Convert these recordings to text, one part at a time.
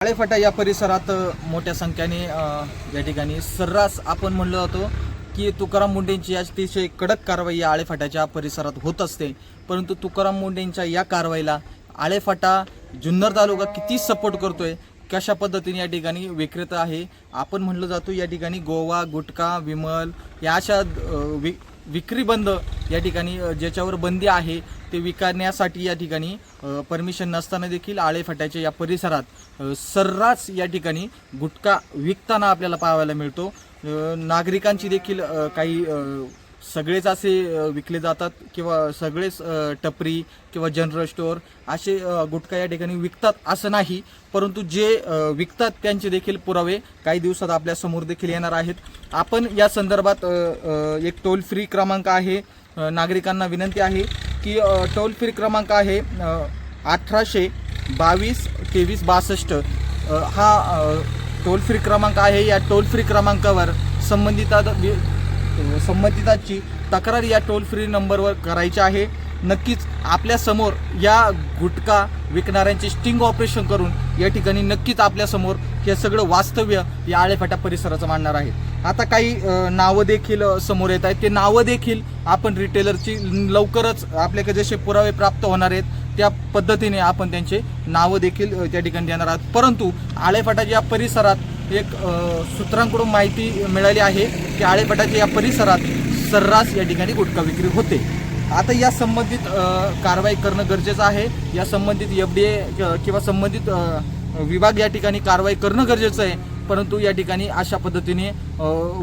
आळेफाटा या परिसरात मोठ्या संख्येने या ठिकाणी सर्रास आपण म्हणलो होतो की तुकाराम मुंढेंची अतिशय कडक कारवाई या आळेफाट्याच्या परिसरात होत असते। परंतु तुकाराम मुंढेंच्या या कारवाईला आळेफाटा जुन्नर तालुका किती सपोर्ट करतोय, कशा पद्धतीने या ठिकाणी विक्रेता आहे, आपण म्हणलं जातो या ठिकाणी गोवा, गुटखा, विमल या अशा विक्री बंद या ठिकाणी ज्याच्यावर बंदी आहे ते विकण्यासाठी या ठिकाणी परमिशन नसताना देखील आळेफाट्याच्या या परिसरात सर्रास या ठिकाणी गुटखा विकताना आपल्याला पाहायला मिळतो। नागरिकांची देखील काही सगळेच असे विकले जातात किंवा सगळेच टपरी किंवा जनरल स्टोअर असे गुटखा या ठिकाणी विकतात असं नाही, परंतु जे विकतात त्यांचे देखील पुरावे काही दिवसात आपल्या समोर देखील येणार आहेत। आपण या संदर्भात एक टोल फ्री क्रमांक आहे, नागरिकांना विनंती आहे की टोल फ्री क्रमांक आहे 1822-2362 हा टोल फ्री क्रमांक आहे। या टोल फ्री क्रमांकावर संबंधिताची तक्रार या टोल फ्री नंबरवर करायची आहे। नक्कीच आपल्या समोर या गुटखा विकणाऱ्यांचे स्टिंग ऑपरेशन करून या ठिकाणी नक्कीच आपल्या समोर हे सगळं वास्तव्य या आळेफाटा परिसराचं मांडणार आहे। आता काही नावं देखील समोर येत आहेत, ते नावं देखील आपण रिटेलरची लवकरच आपल्याकडे जसे पुरावे प्राप्त होणार आहेत त्या पद्धतीने आपण त्यांचे नावं देखील त्या ठिकाणी देणार आहोत। परंतु आळेफाटाच्या या परिसरात एक सूत्रांकडून माहिती मिळाली आहे की आळेफाटाच्या या परिसरात सर्रास या ठिकाणी गुटखा विक्री होते। आता या संबंधित कारवाई करणं गरजेचं आहे। या संबंधित FDA किंवा संबंधित विभाग या ठिकाणी कारवाई करणं गरजेचं आहे। परंतु या ठिकाणी अशा पद्धतीने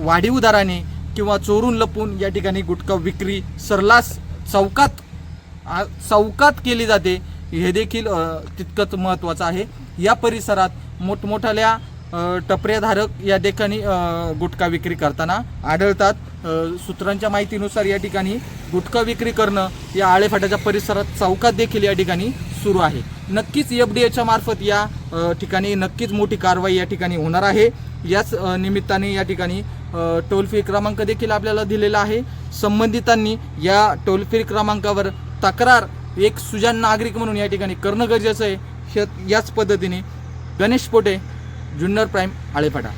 वाढीव दराने किंवा चोरून लपून या ठिकाणी गुटखा विक्री सर्रास चौकात केली जाते, हे देखील तितकंच महत्त्वाचं आहे। या परिसरात मोठमोठ्या टपऱ्याधारक या ठिकाणी गुटखा विक्री करताना आढळतात। सूत्रांच्या माहितीनुसार या ठिकाणी गुटखा विक्री करणं या आळेफाट्याच्या परिसरात चौकात देखील या ठिकाणी सुरू आहे। नक्कीच FDAच्या मार्फत या ठिकाणी नक्कीच मोठी कारवाई या ठिकाणी होणार आहे। याच निमित्ताने या ठिकाणी टोल फ्री क्रमांक देखील आपल्याला दिलेला आहे। संबंधितांनी या टोल फ्री क्रमांकावर तक्रार एक सुजाण नागरिक म्हणून या ठिकाणी करणं गरजेचं आहे। याच पद्धतीने गणेश पोटे, जुन्नर प्राईम, आळेफाटा।